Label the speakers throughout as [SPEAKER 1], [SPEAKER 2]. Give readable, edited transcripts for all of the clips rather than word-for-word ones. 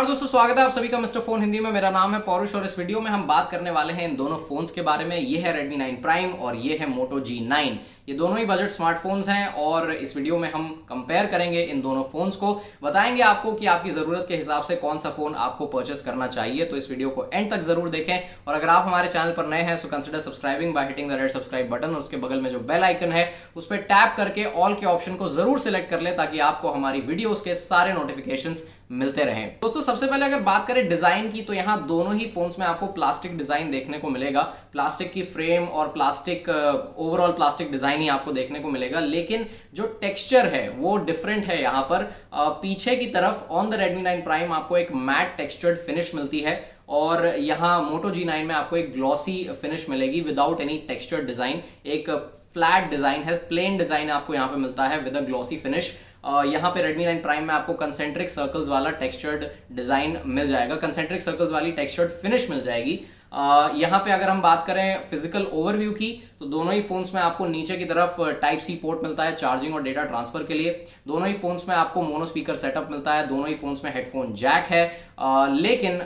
[SPEAKER 1] दोस्तों, स्वागत है आप सभी का मिस्टर फोन हिंदी में। मेरा नाम है पौरुष और इस वीडियो में हम बात करने वाले हैं इन दोनों फोन्स के बारे में। ये है Redmi 9 Prime और ये है Moto G9। ये दोनों ही बजट स्मार्टफोन्स हैं और इस वीडियो में हम कंपेयर करेंगे इन दोनों फोन्स को, बताएंगे आपको कि आपकी जरूरत के हिसाब से कौन सा फोन आपको परचेस करना चाहिए। तो इस वीडियो को एंड तक जरूर देखें और अगर आप हमारे चैनल पर नए हैं so consider subscribing by hitting the red subscribe button और उसके बगल में जो बेल आइकन है उस पर टैप करके ऑल के ऑप्शन को जरूर सिलेक्ट कर ले ताकि आपको हमारी वीडियोस के सारे नोटिफिकेशंस मिलते रहें। दोस्तों, सबसे पहले अगर बात करें डिजाइन की तो यहाँ दोनों ही फोन्स में आपको प्लास्टिक डिजाइन देखने को मिलेगा। प्लास्टिक की फ्रेम और प्लास्टिक ओवरऑल प्लास्टिक डिजाइन ही आपको देखने को मिलेगा, लेकिन जो टेक्सचर है वो डिफरेंट है। यहाँ पर पीछे की तरफ ऑन द Redmi 9 Prime आपको एक मैट टेक्सचर्ड फिनिश मिलती है और यहाँ Moto G9 में आपको एक ग्लॉसी फिनिश मिलेगी विदाउट एनी टेक्सचर्ड डिजाइन। एक फ्लैट डिजाइन है, प्लेन डिजाइन आपको यहाँ पे मिलता है विद अ ग्लॉसी फिनिश। यहाँ पे Redmi 9 Prime में आपको कंसेंट्रिक सर्कल्स वाला टेक्सचर्ड डिजाइन मिल जाएगा, कंसेंट्रिक सर्कल्स वाली टेक्सचर्ड फिनिश मिल जाएगी। यहाँ पे अगर हम बात करें फिजिकल ओवरव्यू की तो दोनों ही फोन्स में आपको नीचे की तरफ टाइप सी पोर्ट मिलता है चार्जिंग और डेटा ट्रांसफर के लिए। दोनों ही फोन्स में आपको मोनो स्पीकर सेटअप मिलता है, दोनों ही फोन्स में हेडफोन जैक है। लेकिन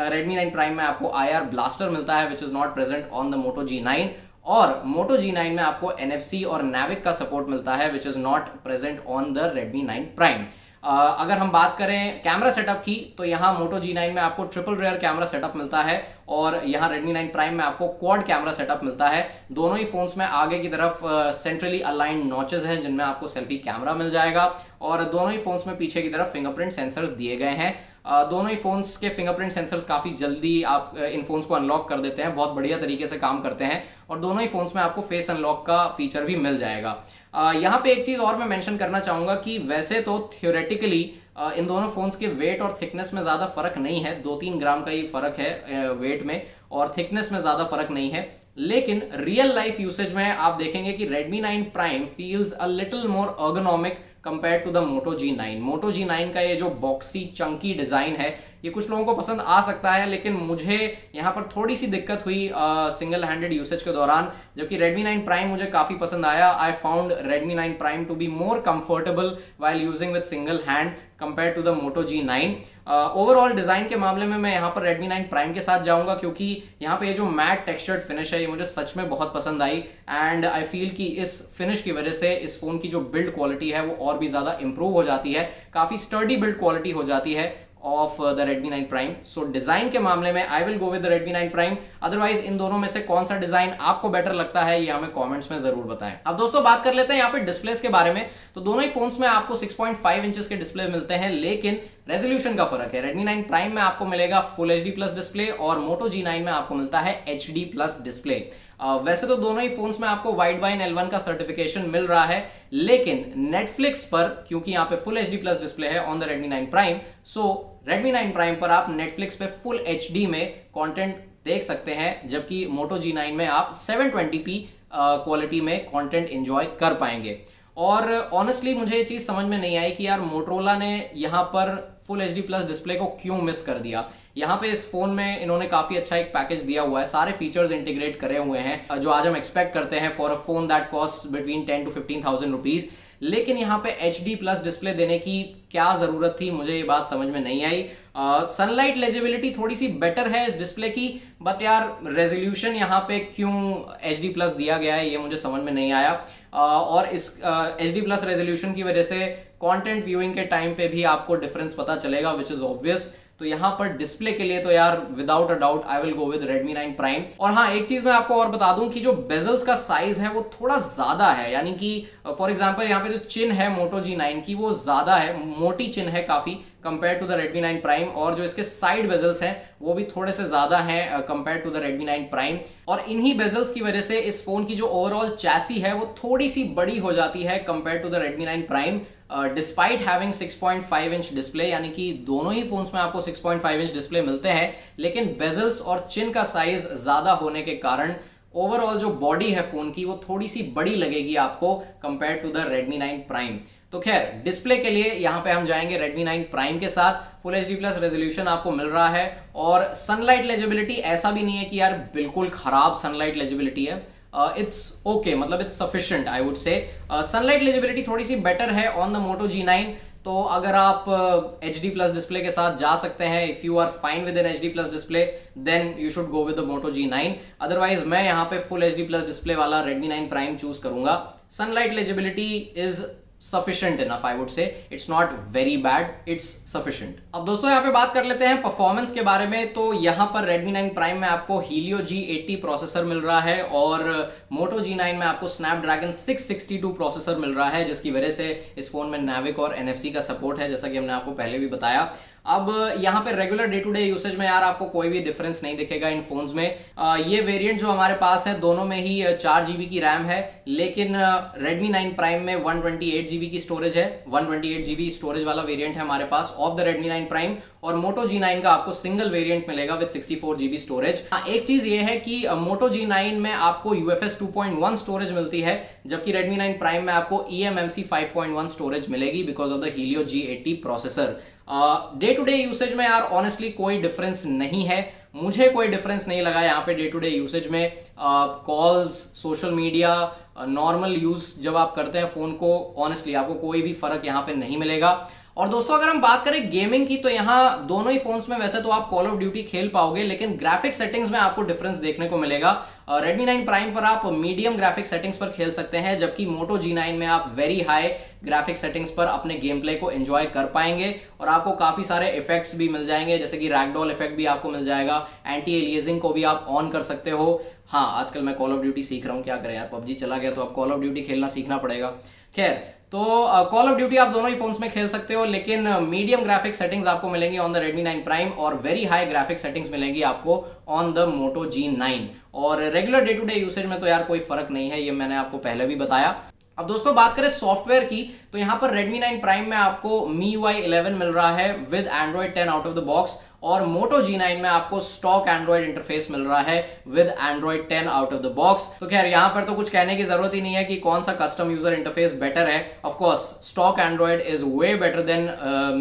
[SPEAKER 1] Redmi 9 Prime में आपको IR ब्लास्टर मिलता है which is not present on the Moto G9 और Moto G9 में आपको NFC और Navic का सपोर्ट मिलता है which is not present on the Redmi 9 Prime। अगर हम बात करें कैमरा सेटअप की तो यहाँ Moto G9 में आपको ट्रिपल रेयर कैमरा सेटअप मिलता है और यहाँ Redmi 9 Prime में आपको क्वाड कैमरा सेटअप मिलता है। दोनों ही फोन्स में आगे की तरफ सेंट्रली अलाइंड नॉचेस हैं जिनमें आपको सेल्फी कैमरा मिल जाएगा और दोनों ही फोन्स में पीछे की तरफ फिंगरप्रिंट सेंसर्स दिए गए हैं। दोनों ही फोन्स के फिंगरप्रिंट सेंसर्स काफी जल्दी आप इन फोन्स को अनलॉक कर देते हैं, बहुत बढ़िया तरीके से काम करते हैं और दोनों ही फोन्स में आपको फेस अनलॉक का फीचर भी मिल जाएगा। यहाँ पे एक चीज और मैं मेंशन करना चाहूंगा कि वैसे तो थियोरेटिकली इन दोनों फोन्स के वेट और थिकनेस में ज्यादा फर्क नहीं है, 2-3 ग्राम का ही फर्क है वेट में और थिकनेस में ज्यादा फर्क नहीं है। लेकिन रियल लाइफ यूसेज में आप देखेंगे कि Redmi 9 Prime feels a little more ergonomic compare to the Moto G9। Moto G9 का ये जो बॉक्सी चंकी डिजाइन है ये कुछ लोगों को पसंद आ सकता है, लेकिन मुझे यहाँ पर थोड़ी सी दिक्कत हुई सिंगल हैंडेड यूसेज के दौरान, जबकि Redmi 9 Prime मुझे काफी पसंद आया। I found Redmi 9 Prime to be more comfortable while using with single hand compare to the Moto G9। Overall design के मामले में मैं यहाँ पर Redmi 9 Prime के साथ जाऊंगा क्योंकि यहाँ पे ये जो मैट टेक्सचर्ड फिनिश है ये मुझे सच में बहुत पसंद आई एंड आई फील कि इस फिनिश की वजह से इस फोन की जो बिल्ड क्वालिटी है वो और भी ज्यादा इंप्रूव हो जाती है, काफी स्टर्डी बिल्ड क्वालिटी हो जाती है of the Redmi 9 Prime। So design के मामले में I will go with the Redmi 9 Prime। Otherwise in दोनों में से कौन सा डिजाइन आपको बेटर लगता है ये हमें कमेंट्स में जरूर बताएं। अब दोस्तों बात कर लेते हैं यहाँ पे डिस्प्लेस के बारे में। तो दोनों ही फोन्स में आपको 6.5 इंचेस के डिस्प्ले मिलते हैं, लेकिन रेजोल्यूशन का फर्क है। Redmi 9 Prime में आपको मिलेगा फुल HD प्लस डिस्प्ले और Moto G9 में आपको मिलता है HD प्लस डिस्प्ले। वैसे तो दोनों ही फोन्स में आपको वाइडवाइन L1 का सर्टिफिकेशन मिल रहा है, लेकिन नेटफ्लिक्स पर क्योंकि यहाँ पे फुल HD प्लस डिस्प्ले है on the Redmi 9 Prime, so Redmi 9 Prime पर आप नेटफ्लिक्स पे फुल HD में कंटेंट देख सकते हैं, जबकि Moto G9 में आप 720p क्वालिटी में कंटेंट एंजॉय कर पाएंगे। और ऑनेस्टली मुझे ये चीज समझ में नहीं आई कि यार मोटरोला ने यहाँ पर फुल HD प्लस डिस्प्ले को क्यों मिस कर दिया। यहाँ पे इस फोन में इन्होंने काफी अच्छा एक पैकेज दिया हुआ है, सारे फीचर्स इंटीग्रेट करे हुए हैं जो आज हम एक्सपेक्ट करते हैं for a phone that cost between 10 to 15,000 rupees. लेकिन यहाँ पे HD प्लस डिस्प्ले देने की क्या जरूरत थी, मुझे ये बात समझ में नहीं आई। सनलाइट लेजिबिलिटी थोड़ी सी बेटर है इस डिस्प्ले की, बट यार रेजोल्यूशन यहाँ पे क्यों HD प्लस दिया गया है ये मुझे समझ में नहीं आया। और इस HD प्लस रेजोल्यूशन की वजह से कंटेंट व्यूइंग के टाइम पे भी आपको डिफरेंस पता चलेगा विच इज ऑब्वियस। तो यहाँ पर डिस्प्ले के लिए तो यार without a doubt I will go with Redmi 9 Prime। और हाँ, एक चीज मैं आपको और बता दूं कि जो बेजल्स का साइज है वो थोड़ा ज्यादा है, यानी कि फॉर एग्जांपल यहाँ पे जो चिन है Moto G9 की वो ज्यादा है, मोटी चिन है काफी compare to the Redmi 9 Prime और जो इसके साइड बेजल्स हैं वो भी थोड़े से ज्यादा हैं compare to the Redmi 9 Prime। और इन्हीं बेजल्स की वजह से इस फोन की जो ओवरऑल चैसी है वो थोड़ी सी बड़ी हो जाती है compare to the Redmi 9 Prime despite having 6.5 inch display, यानी कि दोनों ही फोन्स में आपको 6.5 इंच डिस्प्ले मिलते हैं, लेकिन बेजल्स और चिन का साइज ज्यादा होने के कारण ओवरऑल जो बॉडी है फोन की वो थोड़ी सी बड़ी लगेगी आपको compare to the Redmi 9 Prime। तो खैर डिस्प्ले के लिए यहाँ पे हम जाएंगे Redmi 9 Prime के साथ। फुल HD प्लस रेजोल्यूशन आपको मिल रहा है और सनलाइट लेजिबिलिटी ऐसा भी नहीं है कि यार बिल्कुल खराब सनलाइट लेजिबिलिटी है, इट्स ओके, मतलब it's sufficient I would say. Sunlight legibility थोड़ी सी बेटर है ऑन द Moto G9, तो अगर आप HD प्लस डिस्प्ले के साथ जा सकते हैं, if you are fine with an HD plus display, then you should go with the Moto G9। Otherwise मैं यहाँ पे फुल HD प्लस डिस्प्ले वाला Redmi 9 Prime चूज करूंगा। Sunlight legibility is sufficient enough, I would say. It's not very bad, it's sufficient। अब दोस्तों यहाँ पे बात कर लेते हैं परफॉर्मेंस के बारे में। तो यहाँ पर Redmi 9 Prime में आपको Helio G80 प्रोसेसर मिल रहा है और Moto G9 में आपको Snapdragon 662 प्रोसेसर मिल रहा है, जिसकी वजह से इस फोन में Navic और NFC का सपोर्ट है, जैसा कि हमने आपको पहले भी बताया। अब यहाँ पे regular day to day usage में यार आपको कोई भी डिफरेंस नहीं दिखेगा इन फोन्स में। ये वेरिएंट जो हमारे पास है दोनों में ही 4 GB की रैम है, लेकिन Redmi 9 Prime में 128 GB की स्टोरेज है। 128 GB स्टोरेज वाला वेरिएंट है हमारे पास ऑफ द Redmi 9 Prime, और Moto G9 का आपको सिंगल वेरिएंट मिलेगा विद 64 GB स्टोरेज। एक चीज ये है कि Moto G9 में आपको UFS 2.1 स्टोरेज मिलती है, जबकि Redmi 9 Prime में आपको eMMC 5.1 स्टोरेज मिलेगी because of the Helio G80 processor. Day to day usage में यार ऑनेस्टली कोई डिफरेंस नहीं है, मुझे कोई डिफरेंस नहीं लगा यहाँ पे डे टू डे यूसेज में। Calls, social media, normal use जब आप करते हैं फोन को, ऑनेस्टली आपको कोई भी फर्क यहाँ पे नहीं मिलेगा। और दोस्तों अगर हम बात करें गेमिंग की, तो यहाँ दोनों ही फोन्स में वैसे तो आप कॉल ऑफ ड्यूटी खेल पाओगे, लेकिन ग्राफिक सेटिंग्स में आपको डिफरेंस देखने को मिलेगा। Redmi 9 Prime पर आप मीडियम ग्राफिक सेटिंग्स पर खेल सकते हैं, जबकि Moto G9 में आप वेरी हाई ग्राफिक सेटिंग्स पर अपने गेम प्ले को एंजॉय कर पाएंगे और आपको काफी सारे इफेक्ट्स भी मिल जाएंगे, जैसे कि रैगडॉल इफेक्ट भी आपको मिल जाएगा, एंटी एलियासिंग को भी आप ऑन कर सकते हो। हाँ, आजकल मैं कॉल ऑफ ड्यूटी सीख रहा हूँ, क्या करें यार, PUBG चला गया तो अब कॉल ऑफ ड्यूटी खेलना सीखना पड़ेगा। खैर, तो कॉल ऑफ ड्यूटी आप दोनों ही फोन्स में खेल सकते हो, लेकिन मीडियम ग्राफिक सेटिंग्स आपको मिलेंगी ऑन द Redmi 9 Prime और वेरी हाई ग्राफिक सेटिंग्स मिलेंगी आपको ऑन द Moto G9। और regular day to day usage में तो यार कोई फर्क नहीं है, ये मैंने आपको पहले भी बताया। अब दोस्तों बात करें सॉफ्टवेयर की, तो यहाँ पर Redmi 9 Prime में आपको MIUI 11 मिल रहा है with Android 10 out of the box, और Moto G9 में आपको स्टॉक एंड्रॉइड इंटरफेस मिल रहा है with Android 10 out of the box. तो खैर यहाँ पर तो कुछ कहने की जरूरत ही नहीं है कि कौन सा कस्टम यूजर इंटरफेस बेटर है। Of course stock Android is way better than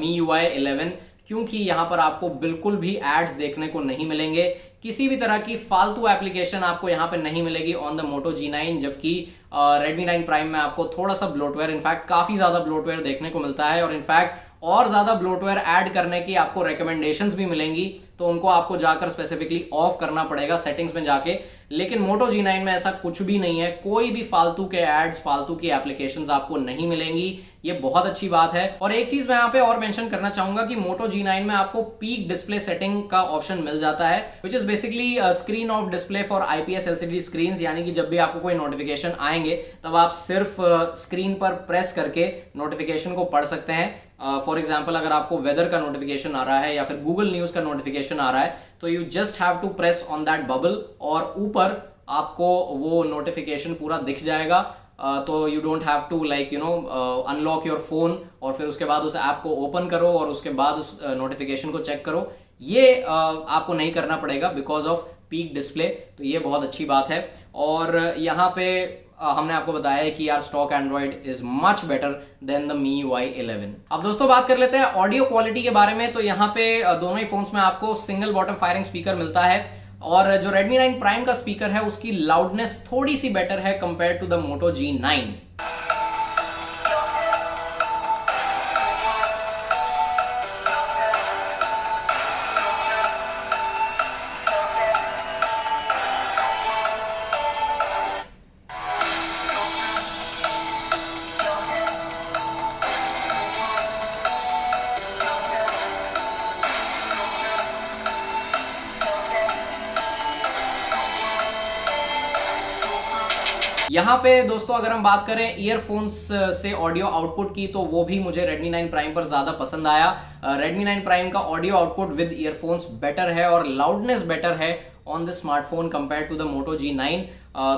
[SPEAKER 1] MIUI 11, क्योंकि यहाँ पर आपको बिल्कुल भी एड्स देखने को नहीं मिलेंगे, किसी भी तरह की फालतू एप्लीकेशन आपको यहाँ पे नहीं मिलेगी ऑन द Moto G9, जबकि Redmi 9 Prime में आपको थोड़ा सा ब्लोटवेयर, इनफैक्ट काफी ज्यादा ब्लोटवेयर देखने को मिलता है, और इनफैक्ट और ज्यादा ब्लोटवेयर ऐड करने की आपको रिकमेंडेशंस भी मिलेंगी, तो उनको आपको जाकर स्पेसिफिकली ऑफ करना पड़ेगा सेटिंग्स में जाके। लेकिन Moto G9 में ऐसा कुछ भी नहीं है, कोई भी फालतू के एड्स, फालतू की एप्लीकेशंस आपको नहीं मिलेंगी, ये बहुत अच्छी बात है। और एक चीज मैं यहाँ पे और मेंशन करना चाहूंगा कि Moto G9 में आपको पीक डिस्प्ले सेटिंग का ऑप्शन मिल जाता है, which is basically screen of display for IPS LCD screen, यानी कि जब भी आपको कोई नोटिफिकेशन आएंगे तब आप सिर्फ स्क्रीन पर प्रेस करके नोटिफिकेशन को पढ़ सकते हैं। फॉर एग्जाम्पल अगर आपको वेदर का नोटिफिकेशन आ रहा है या फिर गूगल न्यूज का नोटिफिकेशन आ रहा है, तो you just have to press on that bubble और ऊपर आपको वो नोटिफिकेशन पूरा दिख जाएगा। तो you don't have to like unlock your phone और फिर उसके बाद उस ऐप को ओपन करो और उसके बाद उस नोटिफिकेशन को चेक करो, ये आपको नहीं करना पड़ेगा बिकॉज ऑफ पीक डिस्प्ले। तो ये बहुत अच्छी बात है। और यहाँ पे हमने आपको बताया है कि यार stock Android is much better than the MIUI 11। अब दोस्तों बात कर लेते हैं ऑडियो क्वालिटी के बारे में। तो यहाँ पे दोनों ही फोन्स में आपको सिंगल बॉटम फायरिंग स्पीकर मिलता है, और जो Redmi 9 Prime का स्पीकर है उसकी लाउडनेस थोड़ी सी बेटर है compare to the Moto G9। यहाँ पे दोस्तों अगर हम बात करें ईयरफोन्स से ऑडियो आउटपुट की, तो वो भी मुझे Redmi 9 Prime पर ज्यादा पसंद आया। Redmi 9 Prime का audio output with earphones better है और लाउडनेस बेटर है on the smartphone compare to the Moto G9।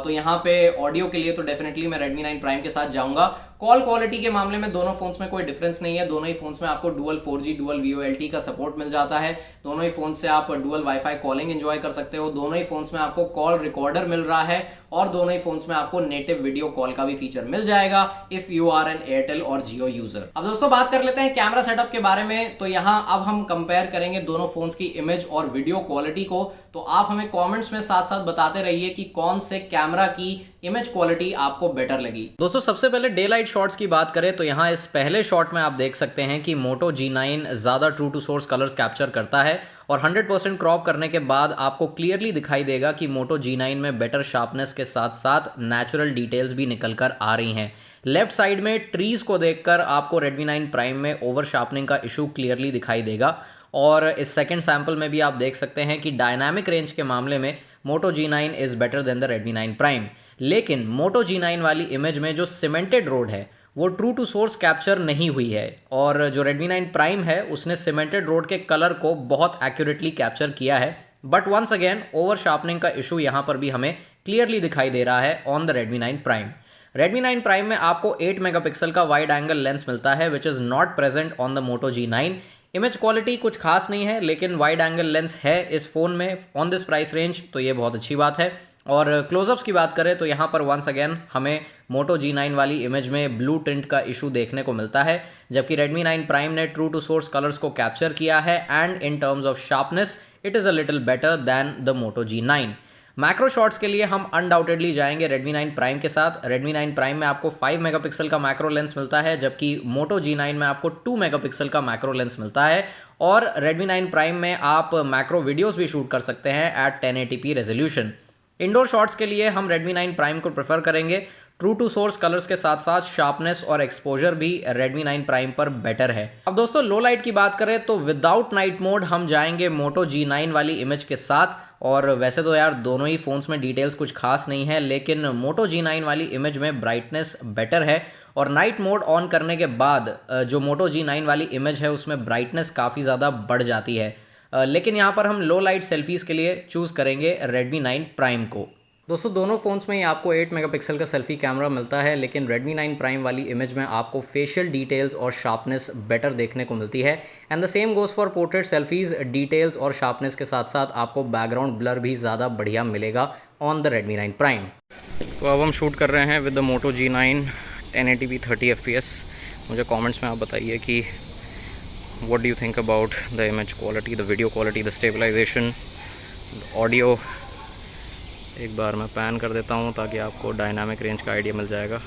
[SPEAKER 1] तो यहाँ पे ऑडियो के लिए तो डेफिनेटली मैं Redmi 9 Prime के साथ जाऊंगा। कॉल क्वालिटी के मामले में दोनों फोन्स में कोई डिफरेंस नहीं है, दोनों ही फोन्स में आपको डुअल 4G डुअल VoLTE का सपोर्ट मिल जाता है, दोनों ही फोन से आप डुअल वाईफाई कॉलिंग एंजॉय कर सकते हो, दोनों ही फोन्स में आपको कॉल रिकॉर्डर मिल रहा है, और दोनों ही फोन्स में आपको नेटिव वीडियो कॉल का भी फीचर मिल जाएगा if you are an Airtel और जियो यूजर। अब दोस्तों बात कर लेते हैं कैमरा सेटअप के बारे में। तो यहाँ अब हम कंपेयर करेंगे दोनों फोन्स की इमेज और वीडियो क्वालिटी को। तो आप हमें कमेंट्स में साथ साथ बताते रहिए कि कौन से कैमरा की इमेज क्वालिटी आपको बेटर लगी। दोस्तों सबसे पहले डे लाइट शॉट्स की बात करें तो यहाँ इस पहले शॉट में आप देख सकते हैं कि Moto G9 ज़्यादा true to source colours capture करता है और 100% क्रॉप करने के बाद आपको क्लियरली दिखाई देगा कि Moto G9 में बेटर शार्पनेस के साथ साथ नेचुरल डिटेल्स भी निकल कर आ रही हैं। लेफ्ट साइड में ट्रीज को देखकर आपको Redmi 9 Prime में ओवर शार्पनिंग का इशू क्लियरली दिखाई देगा और इस सेकंड सैंपल में भी आप देख सकते हैं कि डायनामिक रेंज के मामले में Moto G9 is better than the Redmi 9 Prime। लेकिन Moto G9 वाली इमेज में जो सीमेंटेड रोड है वो ट्रू टू सोर्स कैप्चर नहीं हुई है और जो Redmi 9 Prime है उसने सीमेंटेड रोड के कलर को बहुत एक्यूरेटली कैप्चर किया है। But once again over sharpening का इशू यहाँ पर भी हमें क्लियरली दिखाई दे रहा है on the Redmi 9 Prime। Redmi 9 Prime में आपको 8 मेगापिक्सल का वाइड एंगल लेंस मिलता है which is not present on the Moto G9। Image quality कुछ खास नहीं है लेकिन वाइड एंगल लेंस है इस फ़ोन में ऑन दिस प्राइस रेंज, तो ये बहुत अच्छी बात है। और क्लोजअप्स की बात करें तो यहाँ पर वंस अगेन हमें Moto G9 वाली इमेज में ब्लू टिंट का इशू देखने को मिलता है, जबकि Redmi 9 Prime ने ट्रू टू सोर्स कलर्स को कैप्चर किया है and in terms of sharpness it is a little better than the Moto G9। Macro shots के लिए हम अनडाउटेडली जाएंगे Redmi 9 Prime के साथ। Redmi 9 Prime में आपको 5 मेगापिक्सल का मैक्रो लेंस मिलता है जबकि Moto G9 में आपको 2 मेगापिक्सल का मैक्रो लेंस मिलता है और Redmi 9 Prime में आप मैक्रो वीडियोस भी शूट कर सकते हैं eight 1080p resolution. Indoor shots के लिए हम Redmi 9 Prime को प्रेफर करेंगे। ट्रू टू सोर्स कलर्स के साथ साथ शार्पनेस और एक्सपोजर भी Redmi 9 Prime पर बेटर है। अब दोस्तों लो लाइट की बात करें तो विदाउट नाइट मोड हम जाएंगे Moto G9 वाली इमेज के साथ। और वैसे तो यार दोनों ही फ़ोन्स में डिटेल्स कुछ खास नहीं है लेकिन Moto G9 वाली इमेज में ब्राइटनेस बेटर है और नाइट मोड ऑन करने के बाद जो Moto G9 वाली इमेज है उसमें ब्राइटनेस काफ़ी ज़्यादा बढ़ जाती है। लेकिन यहाँ पर हम लो लाइट सेल्फीज़ के लिए चूज़ करेंगे Redmi 9 Prime को। दोस्तों दोनों फ़ोन्स में ही आपको 8 मेगापिक्सल का सेल्फी कैमरा मिलता है लेकिन Redmi 9 Prime वाली इमेज में आपको फेशियल डिटेल्स और शार्पनेस बेटर देखने को मिलती है and the same goes for portrait selfies. Details और शार्पनेस के साथ साथ आपको बैकग्राउंड ब्लर भी ज़्यादा बढ़िया मिलेगा ऑन द Redmi 9 Prime। तो अब हम शूट कर रहे हैं with the Moto G9 1080p 30 fps। मुझे कॉमेंट्स में आप बताइए कि what do you think about the image quality, the video quality, the stabilization, the audio। एक बार मैं पैन कर देता हूँ ताकि आपको डायनामिक रेंज का आइडिया मिल जाएगा।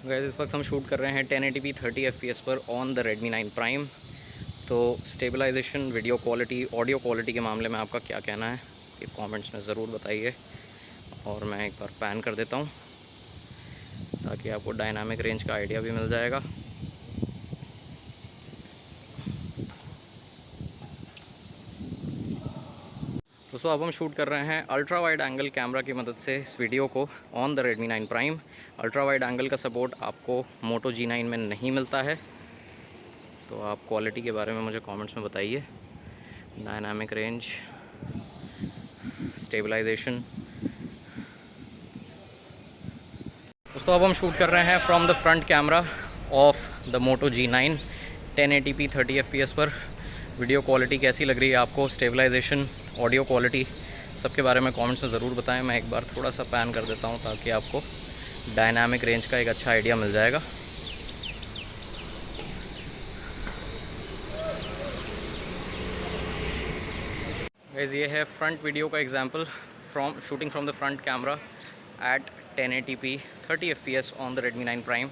[SPEAKER 1] गाइस इस वक्त हम शूट कर रहे हैं 1080p 30 fps पर ऑन द Redmi 9 Prime। तो stabilisation, video quality, audio quality के मामले में आपका क्या कहना है ये कमेंट्स में ज़रूर बताइए। और मैं एक बार पैन कर देता हूँ ताकि आपको डायनामिक रेंज का आइडिया भी मिल जाएगा। दोस्तों अब हम शूट कर रहे हैं अल्ट्रा वाइड एंगल कैमरा की मदद से इस वीडियो को on the Redmi 9 Prime। Ultra wide angle का सपोर्ट आपको Moto G9 में नहीं मिलता है, तो आप क्वालिटी के बारे में मुझे कमेंट्स में बताइए। Dynamic range, stabilisation. दोस्तों अब हम शूट कर रहे हैं from the front camera of the Moto G9 1080p 30 fps पर। वीडियो क्वालिटी कैसी लग रही है आपको, स्टेबलाइजेशन, ऑडियो क्वालिटी, सबके बारे में कमेंट्स में ज़रूर बताएं। मैं एक बार थोड़ा सा पैन कर देता हूं ताकि आपको डायनामिक रेंज का एक अच्छा आइडिया मिल जाएगा। गाइस ये है फ्रंट वीडियो का example from shooting from the front camera at 1080p 30 fps on the Redmi 9 Prime।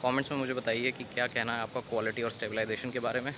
[SPEAKER 1] Comments में मुझे बताइए कि क्या कहना है आपका क्वालिटी और स्टेबलाइजेशन के बारे में।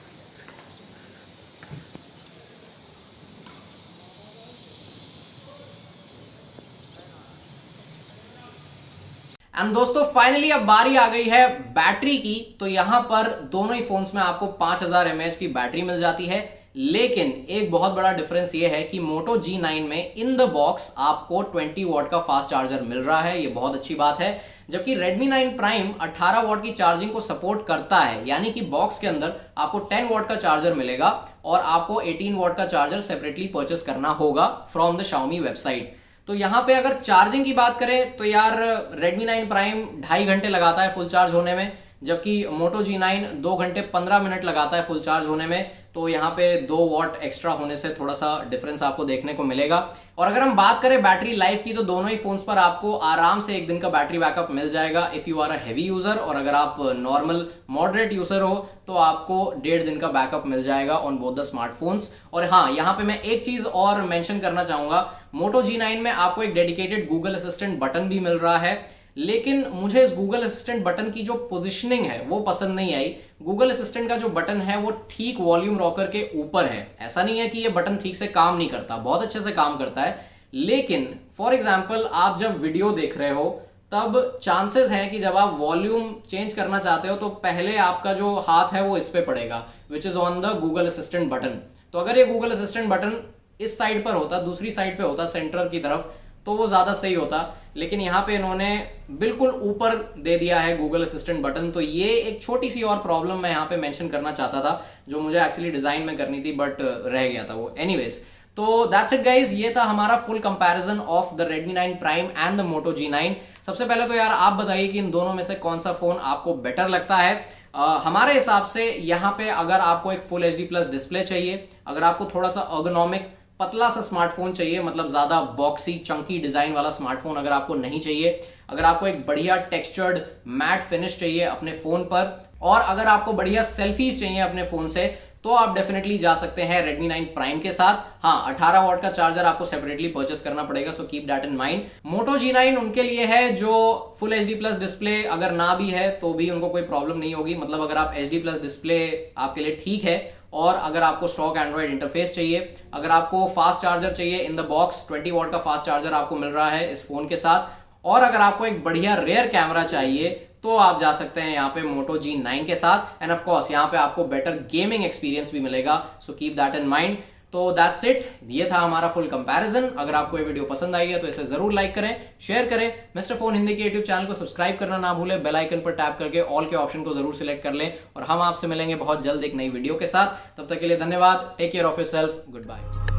[SPEAKER 1] एंड दोस्तों फाइनली अब बारी आ गई है बैटरी की। तो यहां पर दोनों ही फोन्स में आपको 5000 mAh की बैटरी मिल जाती है, लेकिन एक बहुत बड़ा डिफरेंस ये है कि Moto G9 में इन द बॉक्स आपको 20 वॉट का फास्ट चार्जर मिल रहा है, ये बहुत अच्छी बात है। जबकि Redmi 9 Prime 18 वॉट की चार्जिंग को सपोर्ट करता है, यानी कि बॉक्स के अंदर आपको 10 वॉट का चार्जर मिलेगा और आपको 18 वॉट का चार्जर सेपरेटली परचेस करना होगा फ्रॉम द Xiaomi वेबसाइट। तो यहाँ पे अगर चार्जिंग की बात करें तो यार Redmi 9 Prime 2.5 घंटे लगाता है फुल चार्ज होने में, जबकि Moto G9 2 घंटे 15 मिनट लगाता है फुल चार्ज होने में। तो यहाँ पे 2 वॉट एक्स्ट्रा होने से थोड़ा सा डिफरेंस आपको देखने को मिलेगा। और अगर हम बात करें बैटरी लाइफ की तो दोनों ही फोन्स पर आपको आराम से 1 दिन का बैटरी बैकअप मिल जाएगा if you are a heavy user, और अगर आप नॉर्मल मॉडरेट यूजर हो तो आपको 1.5 दिन का बैकअप मिल जाएगा ऑन बोथ द स्मार्टफोन्स। और हाँ, यहाँ पे मैं एक चीज और मेंशन करना चाहूंगा, Moto G9 में आपको एक डेडिकेटेड गूगल असिस्टेंट बटन भी मिल रहा है, लेकिन मुझे इस गूगल असिस्टेंट बटन की जो पोजीशनिंग है वो पसंद नहीं आई। गूगल असिस्टेंट का जो बटन है वो ठीक वॉल्यूम रॉकर के ऊपर है। ऐसा नहीं है कि ये बटन ठीक से काम नहीं करता, बहुत अच्छे से काम करता है, लेकिन फॉर एग्जाम्पल आप जब वीडियो देख रहे हो तब चांसेस है कि जब आप वॉल्यूम चेंज करना चाहते हो तो पहले आपका जो हाथ है वो इस पे पड़ेगा, which is on the Google assistant button. तो अगर ये गूगल असिस्टेंट बटन इस साइड पर होता, दूसरी साइड पे होता, सेंटर की तरफ, तो वो ज्यादा सही होता, लेकिन यहाँ पे इन्होंने बिल्कुल ऊपर दे दिया है गूगल असिस्टेंट बटन। तो ये एक छोटी सी और प्रॉब्लम मैं यहाँ पे मेंशन करना चाहता था, जो मुझे एक्चुअली डिजाइन में करनी थी बट रह गया था वो। एनीवेज, तो दैट्स इट गाइज, ये था हमारा full comparison of the Redmi 9 Prime and the Moto G9। सबसे पहले तो यार आप बताइए कि इन दोनों में से कौन सा फोन आपको बेटर लगता है। हमारे हिसाब से यहाँ पे अगर आपको एक फुल HD+ डिस्प्ले चाहिए, अगर आपको थोड़ा सा अर्गोनॉमिक पतला सा स्मार्टफोन चाहिए, मतलब ज्यादा बॉक्सी चंकी डिजाइन वाला स्मार्टफोन अगर आपको नहीं चाहिए, अगर आपको एक बढ़िया टेक्सचर्ड मैट फिनिश चाहिए अपने फोन पर, और अगर आपको बढ़िया सेल्फीज चाहिए अपने फोन से, तो आप डेफिनेटली जा सकते हैं Redmi 9 Prime के साथ। हाँ, 18 वॉट का चार्जर आपको सेपरेटली परचेस करना पड़ेगा, so keep that in mind. Moto G9 उनके लिए है जो फुल HD+ डिस्प्ले अगर ना भी है तो भी उनको कोई प्रॉब्लम नहीं होगी। मतलब अगर आप HD+ डिस्प्ले आपके लिए ठीक है, और अगर आपको स्टॉक एंड्रॉइड इंटरफेस चाहिए, अगर आपको फास्ट चार्जर चाहिए इन द बॉक्स, 20 वॉट का फास्ट चार्जर आपको मिल रहा है इस फोन के साथ, और अगर आपको एक बढ़िया रेयर कैमरा चाहिए तो आप जा सकते हैं यहाँ पे Moto G9 के साथ। एंड ऑफ कोर्स यहाँ पे आपको बेटर गेमिंग एक्सपीरियंस भी मिलेगा, so keep that in mind. तो दैट्स इट, ये था हमारा फुल कंपैरिजन। अगर आपको ये वीडियो पसंद आई है तो इसे जरूर लाइक करें, शेयर करें, मिस्टर फोन हिंदी के यूट्यूब चैनल को सब्सक्राइब करना ना भूलें, बेल आइकन पर टैप करके ऑल के ऑप्शन को जरूर सिलेक्ट कर लें, और हम आपसे मिलेंगे बहुत जल्द एक नई वीडियो के साथ। तब तक के लिए धन्यवाद, take care of yourself, good bye.